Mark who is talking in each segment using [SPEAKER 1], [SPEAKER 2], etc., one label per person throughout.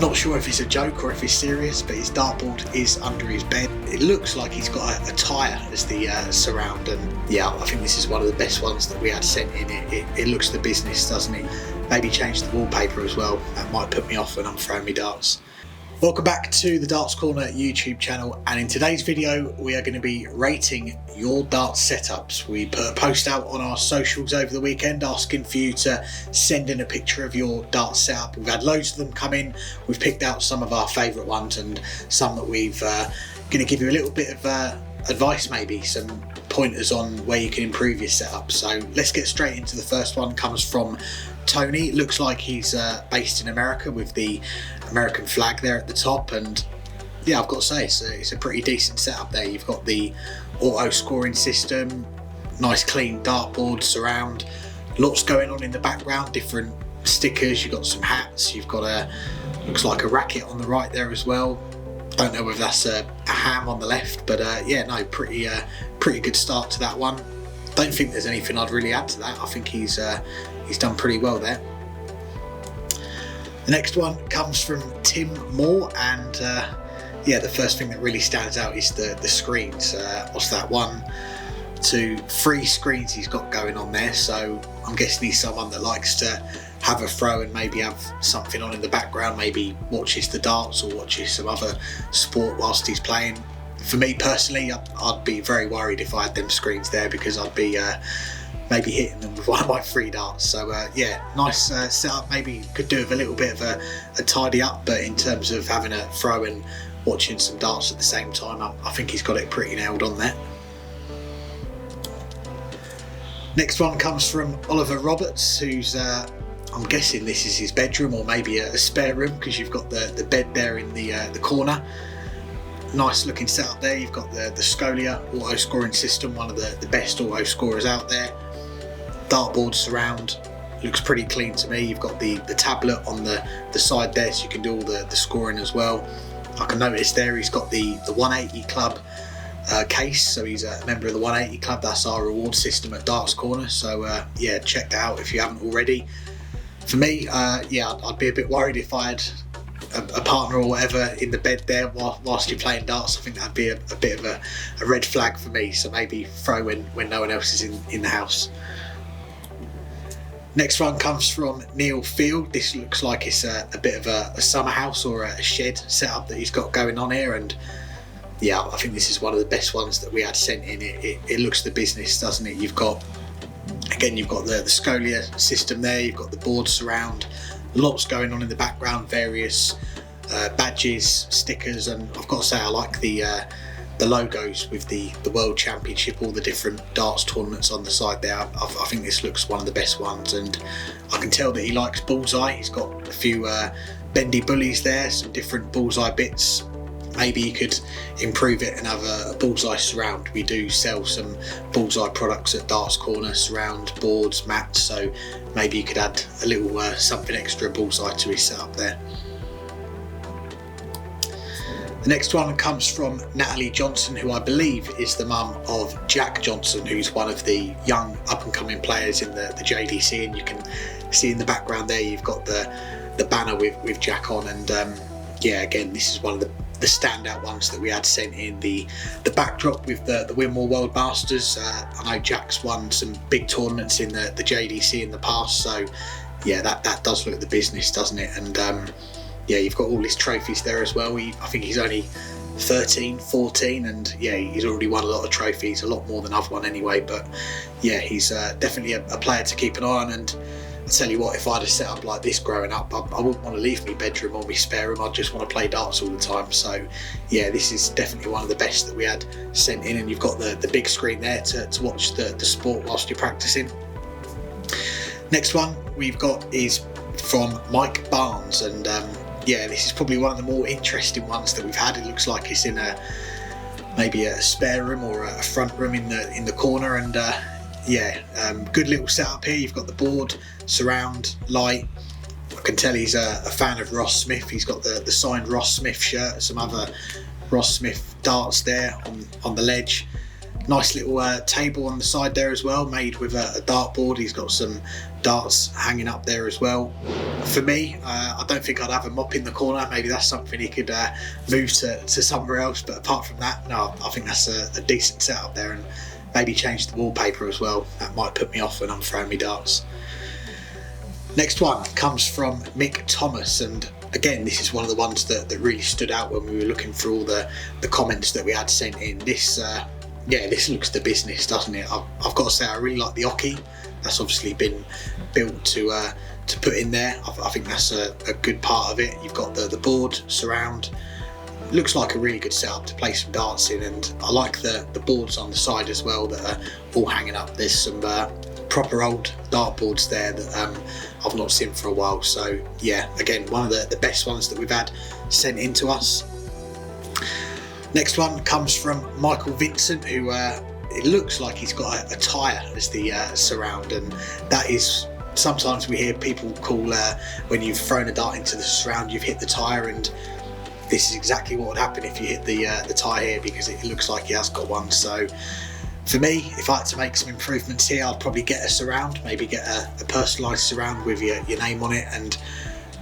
[SPEAKER 1] Not sure if it's a joke or if it's serious, but his dartboard is under his bed. It looks like he's got a tyre as the surround, and yeah, I think this is one of the best ones that we had sent in. It looks the business, doesn't it? Maybe change the wallpaper as well. That might put me off when I'm throwing me darts. Welcome back to the Darts Corner YouTube channel, and in today's video we are going to be rating your dart setups. We put a post out on our socials over the weekend asking for you to send in a picture of your dart setup. We've had loads of them come in. We've picked out some of our favourite ones and some that we've going to give you a little bit of advice, maybe some pointers on where you can improve your setup. So let's get straight into the first one. Comes from Tony. It looks like he's based in America with the American flag there at the top, and yeah, I've got to say it's a pretty decent setup there. You've got the auto scoring system, nice clean dartboard surround, lots going on in the background, different stickers, you've got some hats, you've got looks like a racket on the right there as well. Don't know whether that's a ham on the left, but yeah, no, pretty good start to that one. Don't think there's anything I'd really add to that. I think he's done pretty well there. The next one comes from Tim Moore, and yeah, the first thing that really stands out is the screens. What's that, 1, 2, 3 screens he's got going on there, so I'm guessing he's someone that likes to have a throw and maybe have something on in the background, maybe watches the darts or watches some other sport whilst he's playing. For me personally, I'd be very worried if I had them screens there, because I'd be maybe hitting them with one of my 3 darts. So yeah, nice setup. Maybe could do with a little bit of a tidy up, but in terms of having a throw and watching some darts at the same time, I think he's got it pretty nailed on there. Next one comes from Oliver Roberts, who's I'm guessing this is his bedroom or maybe a spare room, because you've got the bed there in the corner. Nice looking setup there. You've got the Scolia auto scoring system, one of the best auto scorers out there. Dartboard surround looks pretty clean to me. You've got the tablet on the side there, so you can do all the scoring as well. I can notice there he's got the 180 Club case, so he's a member of the 180 Club. That's our reward system at Darts Corner, so yeah, check that out if you haven't already. For me, yeah, I'd be a bit worried if I had a partner or whatever in the bed there whilst you're playing darts. I think that'd be a bit of a red flag for me, so maybe throw when no one else is in the house. Next one comes from Neil Field. This looks like it's a bit of a summer house or a shed setup that he's got going on here, and yeah, I think this is one of the best ones that we had sent in. It looks the business, doesn't it? You've got the Scolia system there, you've got the board surround, lots going on in the background, various badges, stickers, and I've got to say I like the logos with the World Championship, all the different darts tournaments on the side there. I think this looks one of the best ones, and I can tell that he likes bullseye. He's got a few bendy bullies there, some different bullseye bits. Maybe you could improve it and have a bullseye surround. We do sell some bullseye products at Darts Corner, surround, boards, mats, so maybe you could add a little something extra bullseye to his setup there. The next one comes from Natalie Johnson, who I believe is the mum of Jack Johnson, who's one of the young up-and-coming players in the JDC, and you can see in the background there you've got the banner with Jack on, and yeah, again, this is one of the standout ones that we had sent in, the backdrop with the Winmore World Masters. I know Jack's won some big tournaments in the JDC in the past, so yeah, that does look the business, doesn't it? And yeah, you've got all his trophies there as well. I think he's only 13, 14, and yeah, he's already won a lot of trophies, a lot more than I've won anyway, but yeah, he's definitely a player to keep an eye on. And I'll tell you what, if I had a setup like this growing up, I wouldn't want to leave my bedroom or my spare room. I'd just want to play darts all the time. So yeah, this is definitely one of the best that we had sent in, and you've got the big screen there to watch the sport whilst you're practicing. Next one we've got is from Mike Barnes, and yeah, this is probably one of the more interesting ones that we've had. It looks like it's in maybe a spare room or a front room in the corner, and yeah, good little setup here. You've got the board, surround, light. I can tell he's a fan of Ross Smith. He's got the signed Ross Smith shirt, some other Ross Smith darts there on the ledge. Nice little table on the side there as well, made with a dartboard. He's got some darts hanging up there as well. For me, I don't think I'd have a mop in the corner. Maybe that's something he could move to somewhere else, but apart from that, no, I think that's a decent setup there, and maybe change the wallpaper as well. That might put me off when I'm throwing me darts. Next one comes from Mick Thomas, and again, this is one of the ones that really stood out when we were looking through all the comments that we had sent in. This looks the business, doesn't it? I've got to say, I really like the Oki. That's obviously been built to put in there. I think that's a good part of it. You've got the board surround. Looks like a really good setup to play some darts in, and I like the boards on the side as well that are all hanging up. There's some proper old dartboards there that I've not seen for a while. So yeah, again, one of the best ones that we've had sent in to us. Next one comes from Michael Vincent, who it looks like he's got a tyre as the surround, and that is, sometimes we hear people call when you've thrown a dart into the surround, you've hit the tyre, and this is exactly what would happen if you hit the tyre here, because it looks like he has got one. So for me, if I had to make some improvements here, I'd probably get a surround, maybe get a personalised surround with your name on it, and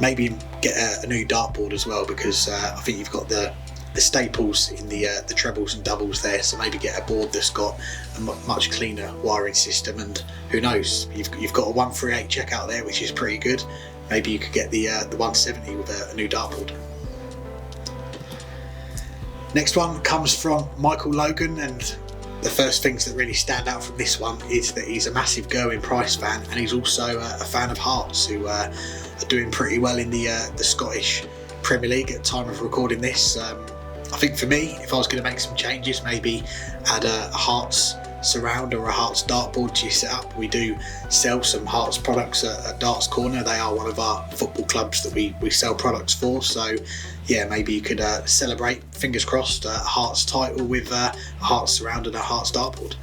[SPEAKER 1] maybe get a new dartboard as well, because I think you've got the staples in the trebles and doubles there, so maybe get a board that's got a much cleaner wiring system. And who knows, you've got a 138 checkout there, which is pretty good. Maybe you could get the 170 with a new dartboard. Next one comes from Michael Logan, and the first things that really stand out from this one is that he's a massive Gerwyn Price fan, and he's also a fan of Hearts, who are doing pretty well in the Scottish Premier League at the time of recording this. I think for me, if I was going to make some changes, maybe add a Hearts surround or a Hearts dartboard to your setup. We do sell some Hearts products at Darts Corner. They are one of our football clubs that we sell products for. So yeah, maybe you could celebrate, fingers crossed, a Hearts title with a Hearts surround and a Hearts dartboard.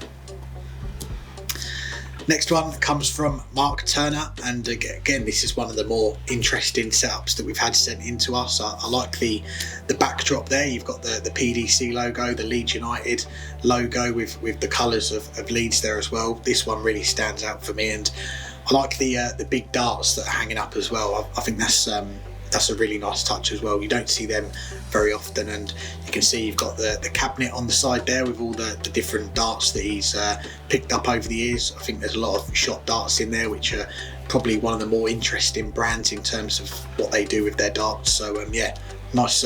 [SPEAKER 1] Next one comes from Mark Turner, and again, this is one of the more interesting setups that we've had sent in to us. I like the backdrop there. You've got the PDC logo, the Leeds United logo with the colours of Leeds there as well. This one really stands out for me, and I like the big darts that are hanging up as well. I think that's a really nice touch as well. You don't see them very often, and you can see you've got the cabinet on the side there with all the different darts that he's picked up over the years. I think there's a lot of shot darts in there, which are probably one of the more interesting brands in terms of what they do with their darts. So yeah, nice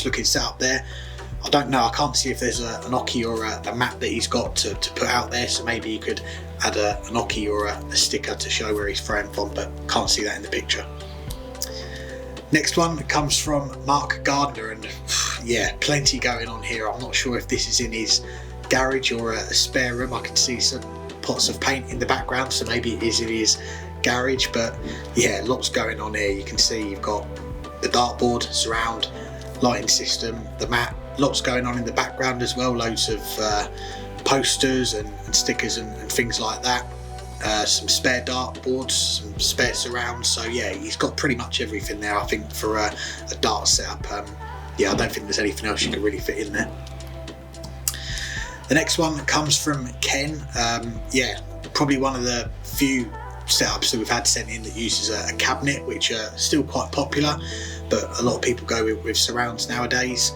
[SPEAKER 1] looking setup there. I don't know, I can't see if there's an Oki or a mat that he's got to put out there, so maybe you could add an Oki or a sticker to show where he's throwing from, but can't see that in the picture. Next one comes from Mark Gardner, and yeah, plenty going on here. I'm not sure if this is in his garage or a spare room. I can see some pots of paint in the background, so maybe it is in his garage, but yeah, lots going on here. You can see you've got the dartboard, surround, lighting system, the mat, lots going on in the background as well, loads of posters and stickers and things like that. Some spare dartboards, some spare surrounds. So yeah, he's got pretty much everything there, I think, for a dart setup. Yeah, I don't think there's anything else you can really fit in there. The next one comes from Ken. Yeah, probably one of the few setups that we've had sent in that uses a cabinet, which are still quite popular, but a lot of people go with surrounds nowadays.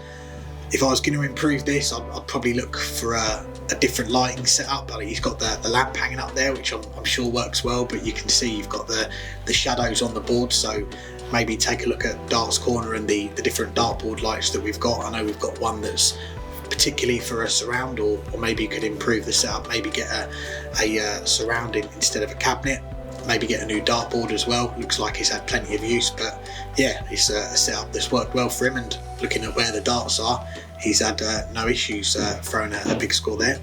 [SPEAKER 1] If I was going to improve this, I'd probably look for a different lighting setup. I mean, he's got the lamp hanging up there, which I'm sure works well, but you can see you've got the shadows on the board, so maybe take a look at Darts Corner and the different dartboard lights that we've got. I know we've got one that's particularly for a surround, or maybe you could improve the setup, maybe get a surround instead of a cabinet, maybe get a new dartboard as well. Looks like he's had plenty of use, but yeah, it's a setup that's worked well for him, and looking at where the darts are, he's had no issues throwing a big score there.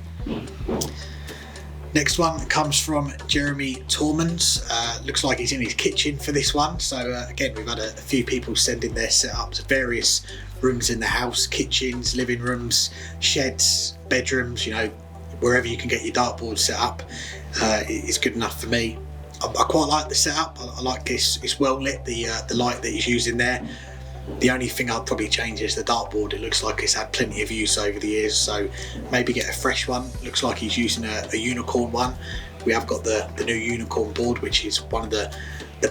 [SPEAKER 1] Next one comes from Jeremy Tormans. Looks like he's in his kitchen for this one. So again, we've had a few people send in their setups, various rooms in the house, kitchens, living rooms, sheds, bedrooms, you know, wherever you can get your dartboard set up is good enough for me. I quite like the setup. I like it's well lit, the light that he's using there. The only thing I'd probably change is the dartboard. It looks like it's had plenty of use over the years, so maybe get a fresh one. Looks like he's using a unicorn one. We have got the new unicorn board, which is one of the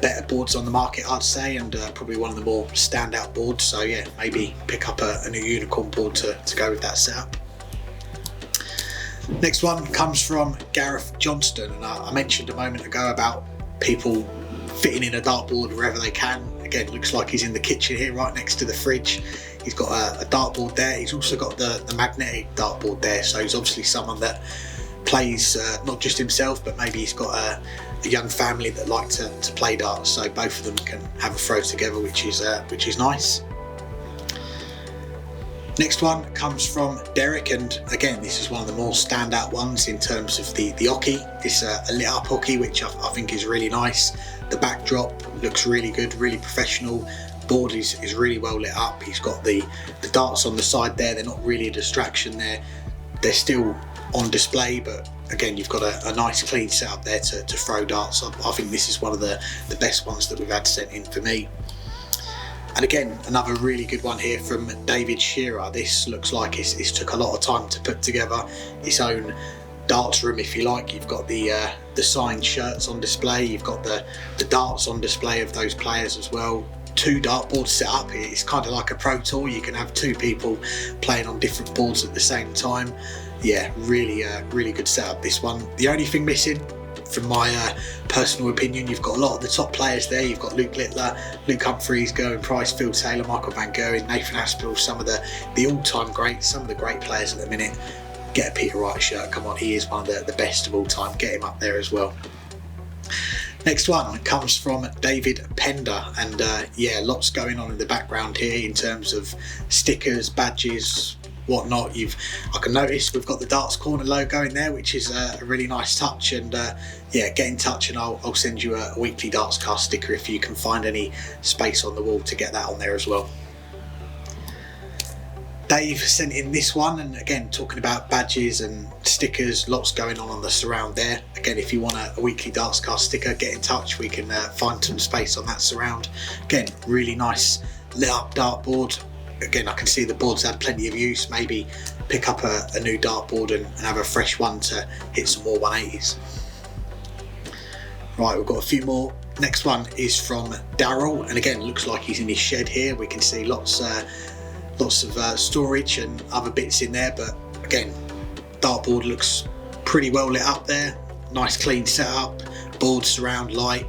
[SPEAKER 1] better boards on the market, I'd say, and probably one of the more standout boards. So yeah, maybe pick up a new unicorn board to go with that setup. Next one comes from Gareth Johnston, and I mentioned a moment ago about people fitting in a dartboard wherever they can. Again, looks like he's in the kitchen here, right next to the fridge. He's got a dartboard there. He's also got the magnetic dartboard there, so he's obviously someone that plays not just himself, but maybe he's got a young family that like to play darts, so both of them can have a throw together, which is nice. Next one comes from Derek, and again, this is one of the more standout ones in terms of the hockey. It's a lit up hockey, which I think is really nice. The backdrop looks really good, really professional. Board is really well lit up. He's got the darts on the side there. They're not really a distraction there. They're still on display, but again, you've got a nice clean setup there to throw darts. I think this is one of the best ones that we've had sent in for me. And again, another really good one here from David Shearer. This looks like it's took a lot of time to put together its own darts room, if you like. You've got the signed shirts on display. You've got the darts on display of those players as well. 2 dartboards set up. It's kind of like a pro tour. You can have 2 people playing on different boards at the same time. Yeah, really good setup, this one. The only thing missing, from my personal opinion, you've got a lot of the top players there. You've got Luke Littler, Luke Humphries, Gerwyn Price, Phil Taylor, Michael Van Gerwen, Nathan Aspinall, some of the all-time greats, some of the great players at the minute. Get a Peter Wright shirt, come on, he is one of the best of all time. Get him up there as well. Next one comes from David Pender, and yeah, lots going on in the background here in terms of stickers, badges, whatnot. I can notice we've got the Darts Corner logo in there, which is a really nice touch, and yeah, get in touch and I'll send you a weekly Dartscast sticker if you can find any space on the wall to get that on there as well. Dave sent in this one, and again, talking about badges and stickers, lots going on the surround there. Again, if you want a weekly Dartscast sticker, get in touch. We can find some space on that surround. Again, really nice lit up dartboard. Again, I can see the board's had plenty of use. Maybe pick up a new dartboard and have a fresh one to hit some more 180s. Right, we've got a few more. Next one is from Daryl, and again, looks like he's in his shed here. We can see lots of storage and other bits in there, but again, dartboard looks pretty well lit up there. Nice clean setup, board surround light.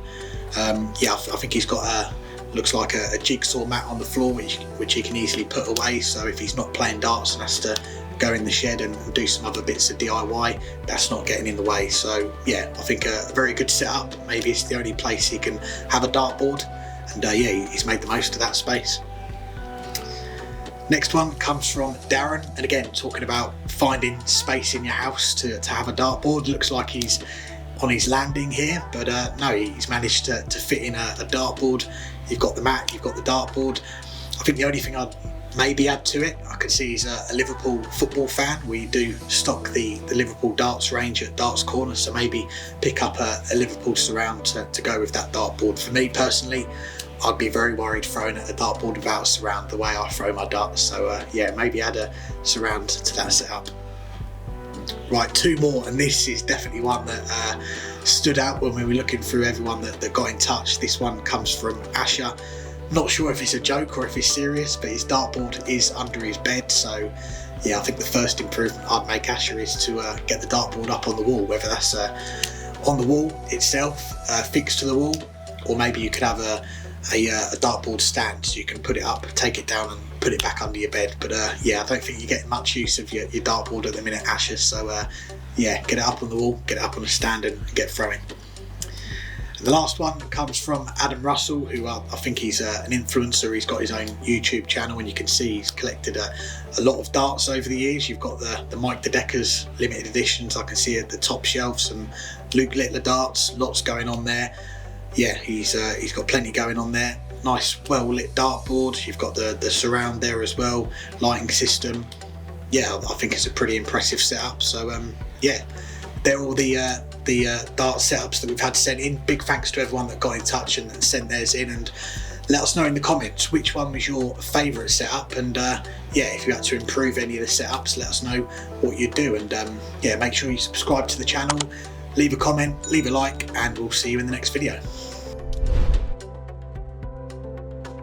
[SPEAKER 1] Yeah, I think he's got looks like a jigsaw mat on the floor, which he can easily put away, so if he's not playing darts and has to go in the shed and do some other bits of DIY, that's not getting in the way. So yeah, I think a very good setup. Maybe it's the only place he can have a dartboard, and yeah, he's made the most of that space. Next one comes from Darren, and again, talking about finding space in your house to have a dartboard. Looks like he's on his landing here, but no, he's managed to fit in a dartboard. You've got the mat, you've got the dartboard. I think the only thing I'd maybe add to it, I can see he's a Liverpool football fan. We do stock the Liverpool darts range at Darts Corner, so maybe pick up a Liverpool surround to go with that dartboard. For me personally, I'd be very worried throwing a dartboard without a surround the way I throw my darts, so yeah, maybe add a surround to that setup. Right, 2 more, and this is definitely one that stood out when we were looking through everyone that got in touch. This one comes from Asher. Not sure if it's a joke or if it's serious, but his dartboard is under his bed, so yeah, I think the first improvement I'd make, Asher, is to get the dartboard up on the wall, whether that's on the wall itself, fixed to the wall, or maybe you could have a dartboard stand so you can put it up, take it down and put it back under your bed. But yeah, I don't think you're getting much use of your dartboard at the minute, Asher, so yeah, get it up on the wall, get it up on a stand and get throwing. And the last one comes from Adam Russell, who I think he's an influencer. He's got his own YouTube channel, and you can see he's collected a lot of darts over the years. You've got the Mike De Deckers limited editions. I can see at the top shelf some Luke Littler darts, lots going on there. Yeah, he's got plenty going on there. Nice, well lit dartboard. You've got the surround there as well, lighting system. Yeah, I think it's a pretty impressive setup. So yeah, they're all the dart setups that we've had sent in. Big thanks to everyone that got in touch and sent theirs in. And Let us know in the comments which one was your favourite setup, and yeah, if you had to improve any of the setups, let us know what you'd do. And yeah, make sure you subscribe to the channel, leave a comment, leave a like, and we'll see you in the next video.